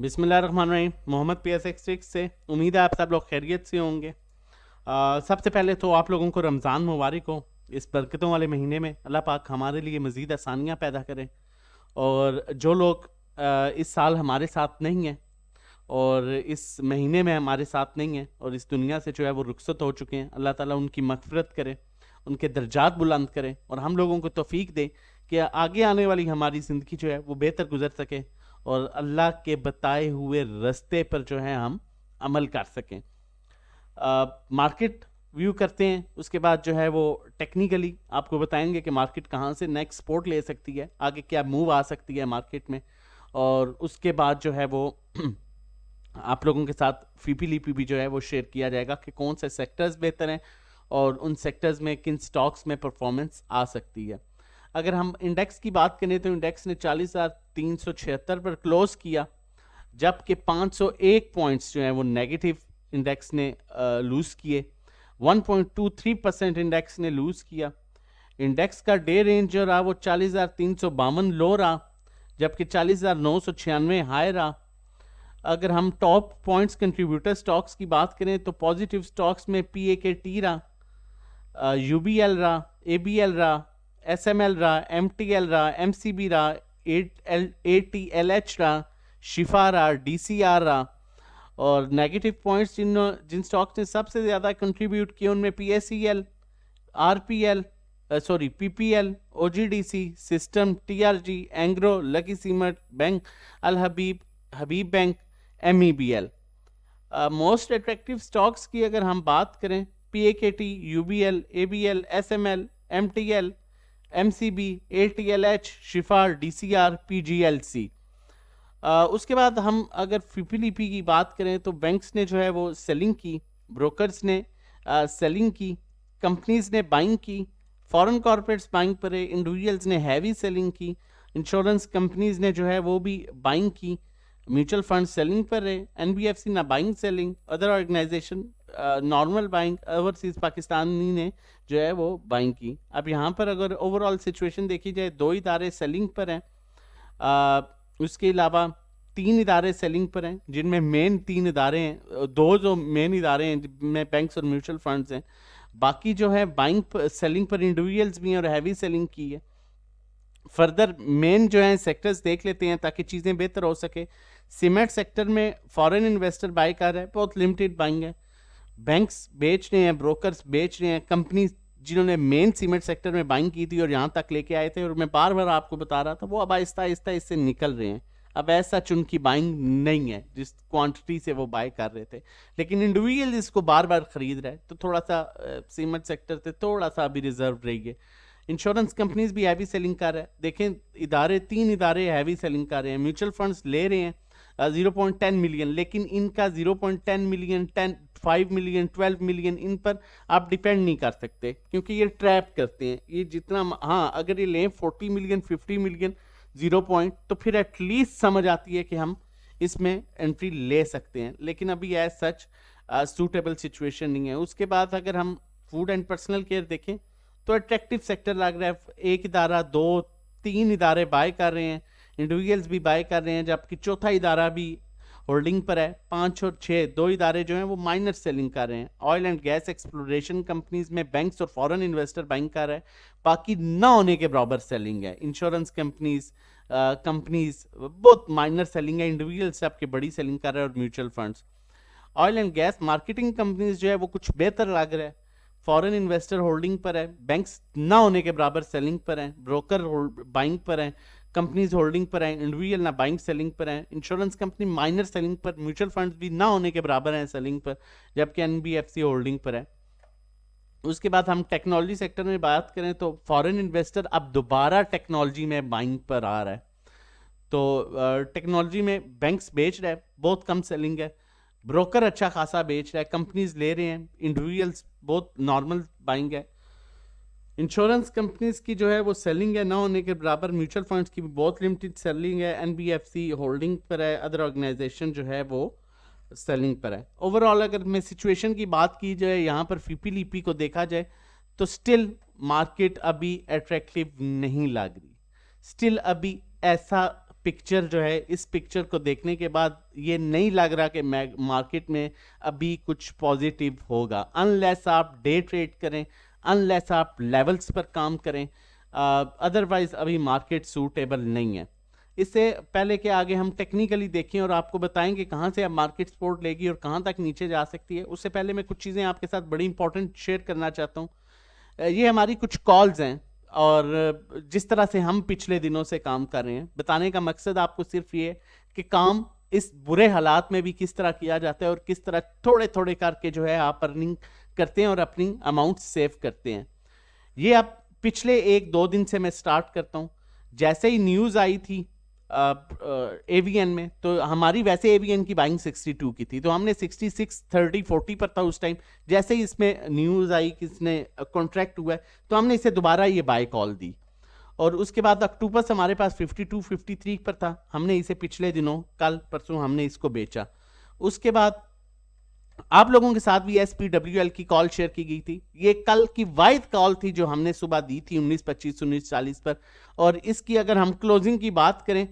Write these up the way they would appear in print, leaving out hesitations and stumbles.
बिस्मिल्लाहिर्रहमानिर्रहीम। मोहम्मद PSX6 से उम्मीद है आप सब लोग खैरियत से होंगे। सबसे पहले तो आप लोगों को रमज़ान मुबारक हो। इस बरकतों वाले महीने में अल्लाह पाक हमारे लिए मज़ीद आसानियाँ पैदा करें। और जो लोग इस साल हमारे साथ नहीं हैं और इस महीने में हमारे साथ नहीं हैं और इस दुनिया से जो है वो रुखसत हो चुके हैं, अल्लाह ताला उनकी मग़फ़िरत करे, उनके दर्जात बुलंद करे और हम लोगों को तौफीक दे कि आगे आने वाली हमारी ज़िंदगी जो है वो बेहतर गुजर सके और अल्लाह के बताए हुए रास्ते पर जो है हम अमल कर सकें। मार्केट व्यू करते हैं, उसके बाद जो है वो टेक्निकली आपको बताएंगे कि मार्केट कहाँ से नेक्स्ट सपोर्ट ले सकती है, आगे क्या मूव आ सकती है मार्केट में। और उसके बाद जो है वो आप लोगों के साथ फीपी लीपी भी जो है वो शेयर किया जाएगा कि कौन से सेक्टर्स बेहतर हैं और उन सेक्टर्स में किन स्टॉक्स में परफॉर्मेंस आ सकती है। अगर हम इंडेक्स की बात करें तो इंडेक्स ने 40,376 पर क्लोज किया, जबकि 501 पॉइंट्स जो हैं वो नेगेटिव इंडेक्स ने लूज़ किए। 1.23% इंडेक्स ने लूज़ किया। इंडेक्स का डे रेंज जो रहा वो 40,352 लो रहा, जबकि 40,996 हाई रहा। अगर हम टॉप पॉइंट्स कंट्रीब्यूटर स्टॉक्स की बात करें तो पॉजिटिव स्टॉक्स में PAKT रहा, UBL रहा, ABL रहा, SML रहा, MTL रहा, MCB रहा, ATLH रहा, शिफा रहा, DCR रहा। और नेगेटिव पॉइंट्स जिन स्टॉक्स ने सबसे ज़्यादा कंट्रीब्यूट किए उनमें PSEL, RPL, PPL, OGDC, system, TRG, Engro, Lucky Cement, Bank Al Habib, Habib Bank, MEBL। Most attractive stocks की अगर हम बात करें, PAKT, UBL, ABL, SML, MTL, MCB, ATLH, शिफा, DCR, PGLC। उसके बाद हम अगर फिपिलीपी की बात करें तो बैंक्स ने जो है वो सेलिंग की, ब्रोकर्स ने सेलिंग की, कंपनीज ने बाइंग की, फॉरेन कॉर्पोरेट्स बाइंग पर है, इंडिविजुअल्स ने हैवी सेलिंग की, इंश्योरेंस कंपनीज ने जो है वो भी बाइंग की, म्यूचुअल फंड सेलिंग पर है, NBFC ना buying selling, other organisation normal buying, overseas Pakistani ने जो है वो बाइंग की। अब यहाँ पर अगर ओवरऑल सिचुएशन देखी जाए, 2 इदारे सेलिंग पर हैं, उसके अलावा 3 इदारे सेलिंग पर हैं, जिनमें मेन 3 इदारे हैं, 2 जो मेन इदारे हैं जिनमें बैंक्स और म्यूचुअल फंड्स हैं। बाकी जो है बाइंग सेलिंग पर इंडिविजुअल्स भी हैं और हैवी सेलिंग की है। फर्दर मेन जो है सेक्टर्स देख लेते हैं ताकि चीज़ें बेहतर हो सके। सीमेंट सेक्टर में फॉरेन इन्वेस्टर बाय कर रहे हैं, बहुत लिमिटेड बाइंग है। बैंक्स बेच रहे हैं, ब्रोकर्स बेच रहे हैं, कंपनी जिन्होंने मेन सीमेंट सेक्टर में बाइंग की थी और यहाँ तक लेके आए थे और मैं बार बार आपको बता रहा था, वो अब आहिस्ता आहिस्ता इससे निकल रहे हैं। अब ऐसा उनकी बाइंग नहीं है जिस क्वांटिटी से वो बाय कर रहे थे, लेकिन इंडिविजुअल इसको बार बार खरीद रहे हैं, तो थोड़ा सा सीमेंट सेक्टर से थोड़ा सा अभी रिजर्व रही है। इंश्योरेंस कंपनीज भी हैवी सेलिंग कर रहे हैं। देखें, 3 इदारे हैवी सेलिंग कर रहे हैं। म्यूचुअल फंड्स ले रहे हैं 0.10 मिलियन, लेकिन इनका 0.10 मिलियन, 5 मिलियन, 12 मिलियन, इन पर आप डिपेंड नहीं कर सकते क्योंकि ये ट्रैप करते हैं। ये जितना, हाँ, अगर ये लें 40 मिलियन, 50 मिलियन 0 पॉइंट, तो फिर एटलीस्ट समझ आती है कि हम इसमें एंट्री ले सकते हैं, लेकिन अभी एज सच सूटेबल सिचुएशन नहीं है। उसके बाद अगर हम फूड एंड पर्सनल केयर देखें तो अट्रैक्टिव सेक्टर लग रहा है। 1 इदारा, 2, 3 इदारे बाय कर रहे हैं, इंडिविजुअल्स भी बाय कर रहे हैं, जबकि चौथा इदारा भी होल्डिंग पर है। 5 और 6 2 इदारे जो हैं वो माइनर सेलिंग कर रहे हैं। Oil and gas exploration companies में बैंक्स और फॉरेन इन्वेस्टर बाइंग कर रहे हैं, बाकी ना होने के बराबर सेलिंग है। इंश्योरेंस कंपनीज बहुत माइनर सेलिंग है, इंडिविजुअल से आपकी बड़ी सेलिंग कर रहे हैं और mutual funds. Oil and gas marketing companies जो है वो कुछ बेहतर लग रहा है, फॉरेन इन्वेस्टर होल्डिंग पर है, बैंक्स ना होने के बराबर सेलिंग पर हैं, ब्रोकर बाइंग पर हैं, कंपनीज होल्डिंग पर हैं, इंडिविजुअल ना बाइंग सेलिंग पर हैं, इंश्योरेंस कंपनी माइनर सेलिंग पर, म्यूचुअल फंड्स भी ना होने के बराबर हैं सेलिंग पर, जबकि NBFC होल्डिंग पर है। उसके बाद हम टेक्नोलॉजी सेक्टर में बात करें तो फॉरेन इन्वेस्टर अब दोबारा टेक्नोलॉजी में बाइंग पर आ रहा है। तो टेक्नोलॉजी में बैंक्स बेच रहा है, बहुत कम सेलिंग है, ब्रोकर अच्छा खासा बेच रहा है, कंपनीज ले रहे हैं, इंडिविजुअल्स बहुत नॉर्मल बाइंग है। इंश्योरेंस कंपनीज की जो है वो सेलिंग है ना होने के बराबर, म्यूचुअल फंड्स की भी बहुत लिमिटेड सेलिंग है, NBFC होल्डिंग पर है, अदर ऑर्गेनाइजेशन जो है वो सेलिंग पर है। ओवरऑल अगर मैं सिचुएशन की बात की जाए, यहाँ पर फीपीलीपी को देखा जाए तो स्टिल मार्केट अभी अट्रैक्टिव नहीं लग रही, स्टिल अभी ऐसा पिक्चर जो है, इस पिक्चर को देखने के बाद ये नहीं लग रहा कि मार्केट में अभी कुछ पॉजिटिव होगा, अनलेस आप डे ट्रेड करें, अनलेस आप लेवल्स पर काम करें, अदरवाइज अभी मार्केट सूटेबल नहीं है। इससे पहले कि आगे हम टेक्निकली देखें और आपको बताएंगे कहाँ से अब मार्केट सपोर्ट लेगी और कहाँ तक नीचे जा सकती है, उससे पहले मैं कुछ चीज़ें आपके साथ बड़ी इंपॉर्टेंट शेयर करना चाहता हूँ। ये हमारी कुछ कॉल्स हैं और जिस तरह से हम पिछले दिनों से काम कर रहे हैं, बताने का मकसद आपको सिर्फ ये कि काम इस बुरे हालात में भी किस तरह किया जाता है और किस तरह थोड़े थोड़े करके जो है आप अर्निंग करते हैं और अपनी अमाउंट सेव करते हैं। ये अब पिछले 1-2 दिन से मैं स्टार्ट करता हूँ। जैसे ही न्यूज़ आई थी एवीएन में, तो हमारी वैसे एवीएन की बाइंग 62 की थी, तो हमने 66 30 40 पर था उस टाइम। जैसे ही इसमें न्यूज़ आई कि इसने कॉन्ट्रैक्ट हुआ है, तो हमने इसे दोबारा ये बाय कॉल दी और उसके बाद अक्टूबर से हमारे पास 52 53 पर था, हमने इसे पिछले दिनों कल परसों हमने इसको बेचा। उसके बाद आप लोगों के साथ भी SPWL की कॉल शेयर की गई थी। ये कल की वाइड कॉल थी जो हमने सुबह दी थी 19:25 19:40 पर, और इसकी अगर हम क्लोजिंग की बात करें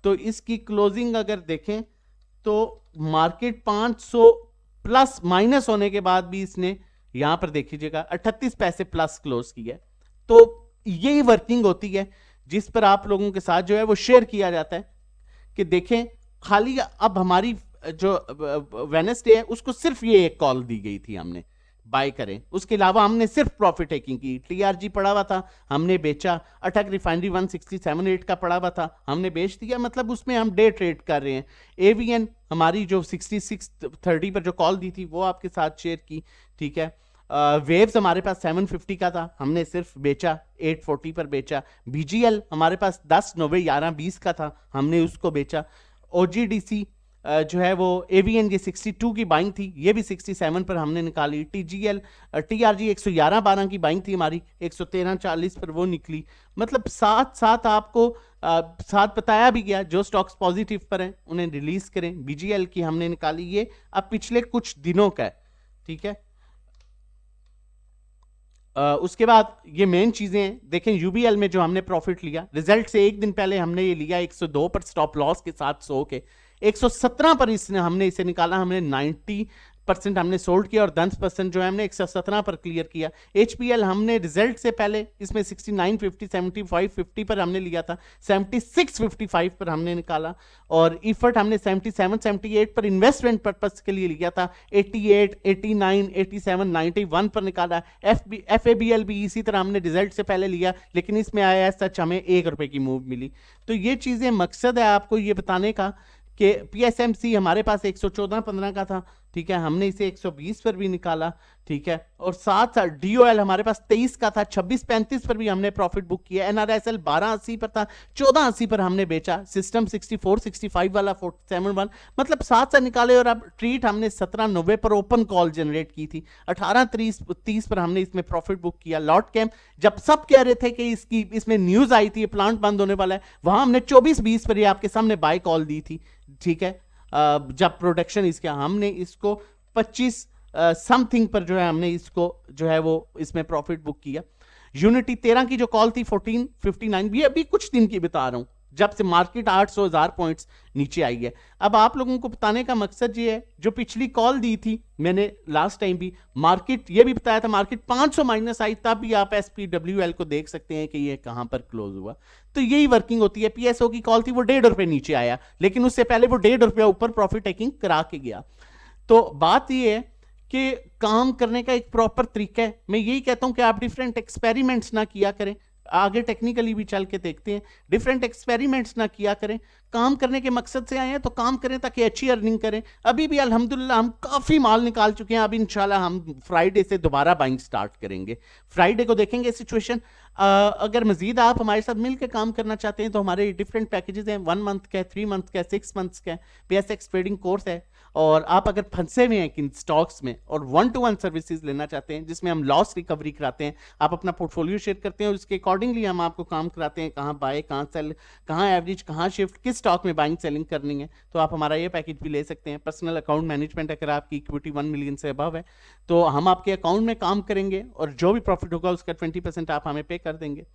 तो इसकी क्लोजिंग अगर देखें तो मार्केट 500 प्लस माइनस होने के बाद भी इसने यहां पर देखिएगा 38 पैसे प्लस क्लोज किया है। तो यही वर्किंग होती है जिस पर आप लोगों के साथ जो है वो शेयर किया जाता है कि देखें, खाली अब हमारी जो वेडनेसडे है उसको सिर्फ ये एक कॉल दी गई थी हमने बाय करें, उसके अलावा हमने सिर्फ प्रॉफिट टेकिंग की। TRG पड़ा हुआ था, हमने बेचा। अटक रिफाइनरी 167.8 का पड़ा हुआ था, हमने बेच दिया, मतलब उसमें हम डे ट्रेड कर रहे हैं। AVN हमारी जो 6630 पर जो कॉल दी थी वो आपके साथ शेयर की, ठीक है। वेव्स हमारे पास 750 का था, हमने सिर्फ बेचा 840 पर बेचा। BGL हमारे पास 10 9 11 20 का था, हमने उसको बेचा। OGDC जो है वो AVN ये 62 की बाइंग थी, ये भी 67 पर हमने निकाली। TGL TRG 111-12 की बाइंग थी हमारी, 113-40 पर वो निकली। मतलब साथ साथ आपको साथ बताया भी गया जो स्टॉक्स पॉजिटिव पर हैं उन्हें रिलीज करें। BGL की हमने निकाली, ये अब पिछले कुछ दिनों का है, ठीक है। उसके बाद ये मेन चीजें हैं, देखें UBL में जो हमने प्रॉफिट लिया रिजल्ट से एक दिन पहले हमने ये लिया 102 पर स्टॉप लॉस के साथ 100 के, 117 पर इसने हमने इसे निकाला, हमने 90% हमने सोल्ड किया और 10% जो है हमने 117 पर क्लियर किया। HPL हमने रिजल्ट से पहले इसमें 69 50 75 50 पर हमने लिया था, 76 55 पर हमने निकाला। और इफर्ट हमने 77 78 पर इन्वेस्टमेंट पर्पस के लिए लिया था, 88 89 87 91 पर निकाला। FABL भी इसी तरह हमने रिजल्ट से पहले लिया, लेकिन इसमें आया सच हमें ₹1 की मूव मिली। तो ये चीजें मकसद है आपको ये बताने का कि PSMC हमारे पास 114-15 का था, ठीक है, हमने इसे 120 पर भी निकाला, ठीक है। और साथ साथ DOL हमारे पास 23 का था, 26-35 पर भी हमने प्रॉफिट बुक किया। NRSL 1280 पर था, 1480 पर हमने बेचा। सिस्टम 64-65 वाला 471, मतलब साथ साथ निकाले। और अब ट्रीट हमने 1790 पर ओपन कॉल जनरेट की थी, 1830 पर हमने इसमें प्रॉफिट बुक किया। लॉट कैम जब सब कह रहे थे कि इसमें न्यूज आई थी प्लांट बंद होने वाला है, वहां हमने 24-20 पर आपके सामने बाय कॉल दी थी, ठीक है। जब प्रोडक्शन इसका हमने इसको 25 समथिंग पर जो है हमने इसको जो है वो इसमें प्रॉफिट बुक किया। यूनिटी 13 की जो कॉल थी 1459, भी अभी कुछ दिन की बता रहा हूं, जब से मार्केट 800,000 पॉइंट्स नीचे आई है। अब आप लोगों को बताने का मकसद ये है, जो पिछली कॉल दी थी मैंने लास्ट टाइम भी, मार्केट ये भी बताया था मार्केट 500 माइनस आई, तब भी आप SPWL को देख सकते हैं कि ये कहां पर क्लोज हुआ। तो यही वर्किंग होती है। PSO की कॉल थी, वो ₹1.5 नीचे आया, लेकिन उससे पहले वो ₹1.5 ऊपर प्रॉफिट टेकिंग करा के गया। तो बात ये है कि काम करने का एक प्रॉपर तरीका है। मैं यही कहता हूं कि आप डिफरेंट एक्सपेरिमेंट्स ना किया करें, आगे टेक्निकली भी चल के देखते हैं, डिफरेंट एक्सपेरिमेंट्स ना किया करें। काम करने के मकसद से आए हैं तो काम करें ताकि अच्छी अर्निंग करें। अभी भी अल्हम्दुलिल्लाह हम काफ़ी माल निकाल चुके हैं। अब इंशाल्लाह हम फ्राइडे से दोबारा बाइंग स्टार्ट करेंगे। फ्राइडे को देखेंगे सिचुएशन। अगर मजीद आप हमारे साथ मिलकर काम करना चाहते हैं तो हमारे डिफरेंट पैकेजेस हैं, 1 मंथ का, 3 मंथ का, 6 मंथ्स का। PSX ट्रेडिंग कोर्स है, और आप अगर फंसे हुए हैं किन स्टॉक्स में और 1-to-1 सर्विसेज लेना चाहते हैं जिसमें हम लॉस रिकवरी कराते हैं, आप अपना पोर्टफोलियो शेयर करते हैं और उसके अकॉर्डिंगली हम आपको काम कराते हैं, कहाँ बाय, कहाँ सेल, कहाँ एवरेज, कहाँ शिफ्ट, किस स्टॉक में बाइंग सेलिंग करनी है, तो आप हमारा ये पैकेज भी ले सकते हैं। पर्सनल अकाउंट मैनेजमेंट, अगर आपकी इक्विटी 1 मिलियन से अबव है तो हम आपके अकाउंट में काम करेंगे और जो भी प्रॉफिट होगा उसका 20% आप हमें पे कर देंगे।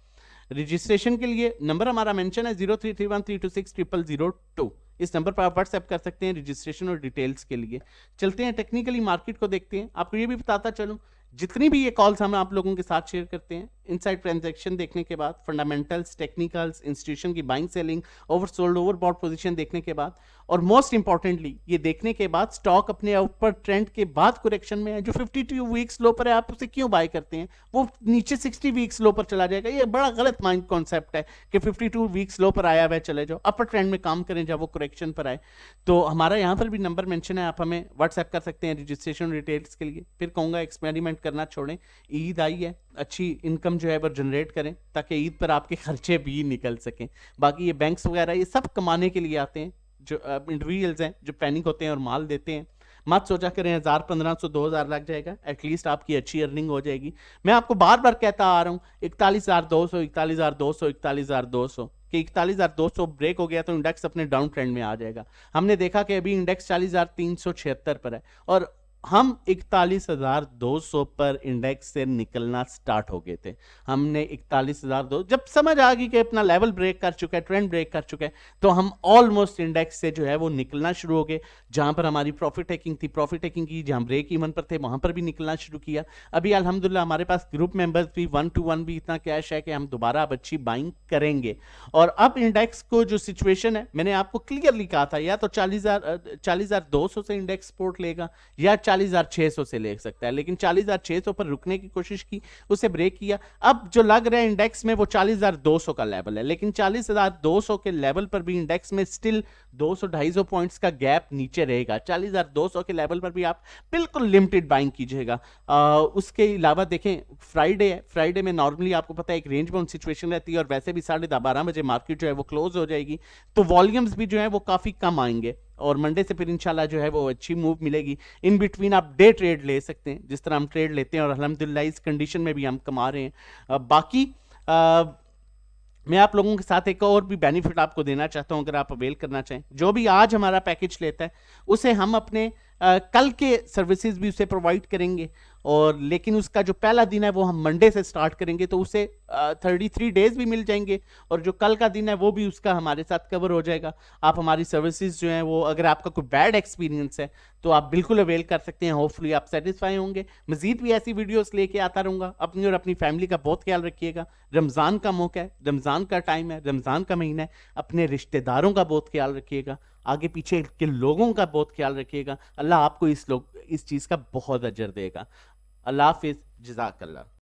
रजिस्ट्रेशन के लिए नंबर हमारा मेंशन है 0331326002। इस नंबर पर आप व्हाट्सएप कर सकते हैं रजिस्ट्रेशन और डिटेल्स के लिए। चलते हैं टेक्निकली मार्केट को देखते हैं। आपको ये भी बताता चलूं, जितनी भी ये कॉल्स हम आप लोगों के साथ शेयर करते हैं, इनसाइड ट्रांजैक्शन देखने के बाद, फंडामेंटल्स, टेक्निकल्स, इंस्टीट्यूशन की buying selling, oversold overbought position देखने के बाद, और मोस्ट इंपॉर्टेंटली ये देखने के बाद स्टॉक अपने ऊपर ट्रेंड के बाद करेक्शन में है, जो 52 वीक्स लो पर है, आप उसे क्यों बाय करते हैं? वो नीचे 60 वीक्स लो पर चला जाएगा। ये बड़ा गलत माइंड कॉन्सेप्ट है कि 52 वीक्स लो पर आया हुआ चले जाओ, अपर ट्रेंड में काम करें जब वो करेक्शन पर आए। तो हमारा यहाँ पर भी नंबर मेंशन है, आप हमें व्हाट्सएप कर सकते हैं रजिस्ट्रेशन डिटेल्स के लिए। फिर कहूँगा एक्सपेरिमेंट करना छोड़ें, ईद आई है, अच्छी इनकम जो है वो जनरेट करें ताकि ईद पर आपके खर्चे भी निकल सकें। बाकी ये बैंक्स वगैरह ये सब कमाने के लिए आते हैं, जो इंडिविजुअल्स हैं जो पैनिक होते हैं और माल देते हैं। मत सोचा करें 1000, 1500, 2000 लग जाएगा, एटलीस्ट आपकी अच्छी अर्निंग हो जाएगी। मैं आपको बार बार कहता आ रहा हूँ 41,200, 41,200, 41,200 कि 41,200 ब्रेक हो गया तो इंडेक्स अपने डाउन ट्रेंड में आ जाएगा। हमने देखा कि अभी इंडेक्स 40,376 पर है और हम 41,200 पर इंडेक्स से निकलना स्टार्ट हो गए थे। हमने 41,200 जब समझ आ गई कि अपना लेवल ब्रेक कर चुका है, ट्रेंड ब्रेक कर चुका है, तो हम ऑलमोस्ट इंडेक्स से जो है वो निकलना शुरू हो गए। जहां पर हमारी प्रॉफिट टेकिंग थी, प्रॉफिट टेकिंग की, जहां ब्रेक इवन पर थे वहां पर भी निकलना शुरू किया। अभी अल्हम्दुलिल्लाह हमारे पास ग्रुप मेंबर्स भी 1 to 1 भी इतना कैश है कि हम दोबारा अब अच्छी बाइंग करेंगे। और अब इंडेक्स को जो सिचुएशन है, मैंने आपको क्लियरली कहा था, या तो 40,200 से इंडेक्स सपोर्ट लेगा या 40,600 से ले सकता है, लेकिन 40,600 पर रुकने की कोशिश की, उसे ब्रेक किया। अब जो लग रहा है इंडेक्स में वो 40,200 का लेवल है, लेकिन 40,200 के लेवल पर भी इंडेक्स में स्टिल 200-250 पॉइंट्स का गैप नीचे रहेगा। 40,200 के लेवल पर भी आप बिल्कुल लिमिटेड बाइंग कीजिएगा। उसके अलावा देखें फ्राइडे है, फ्राइडे में नॉर्मली आपको पता है एक रेंज बाउंड सिचुएशन रहती है और वैसे भी 12:30 बजे मार्केट जो है वो क्लोज हो जाएगी, तो वॉल्यूम्स भी जो है वो काफी कम आएंगे और मंडे से फिर इंशाल्लाह जो है वो अच्छी मूव मिलेगी। इन बिटवीन आप डे ट्रेड ले सकते हैं, जिस तरह हम ट्रेड लेते हैं, और अल्हम्दुलिल्लाह इस कंडीशन में भी हम कमा रहे हैं। बाकी मैं आप लोगों के साथ एक और भी बेनिफिट आपको देना चाहता हूं, अगर आप अवेल करना चाहें। जो भी आज हमारा पैकेज लेता है उसे हम अपने कल के सर्विसेज भी उसे प्रोवाइड करेंगे, और लेकिन उसका जो पहला दिन है वो हम मंडे से स्टार्ट करेंगे, तो उसे 33 डेज भी मिल जाएंगे, और जो कल का दिन है वो भी उसका हमारे साथ कवर हो जाएगा। आप हमारी सर्विसेज जो हैं वो, अगर आपका कोई बैड एक्सपीरियंस है तो आप बिल्कुल अवेल कर सकते हैं। होपफुली आप सेटिस्फाई होंगे। मजीद भी ऐसी वीडियोस लेके आता रहूंगा। अपनी और अपनी फैमिली का बहुत ख्याल रखिएगा। रमज़ान का मौका है, रमज़ान का टाइम है, रमज़ान का महीना है, अपने रिश्तेदारों का बहुत ख्याल रखिएगा, आगे पीछे के लोगों का बहुत ख्याल रखिएगा। अल्लाह आपको इस चीज़ का बहुत अजर देगा। अल्लाह हाफिज़, जज़ाकल्लाह।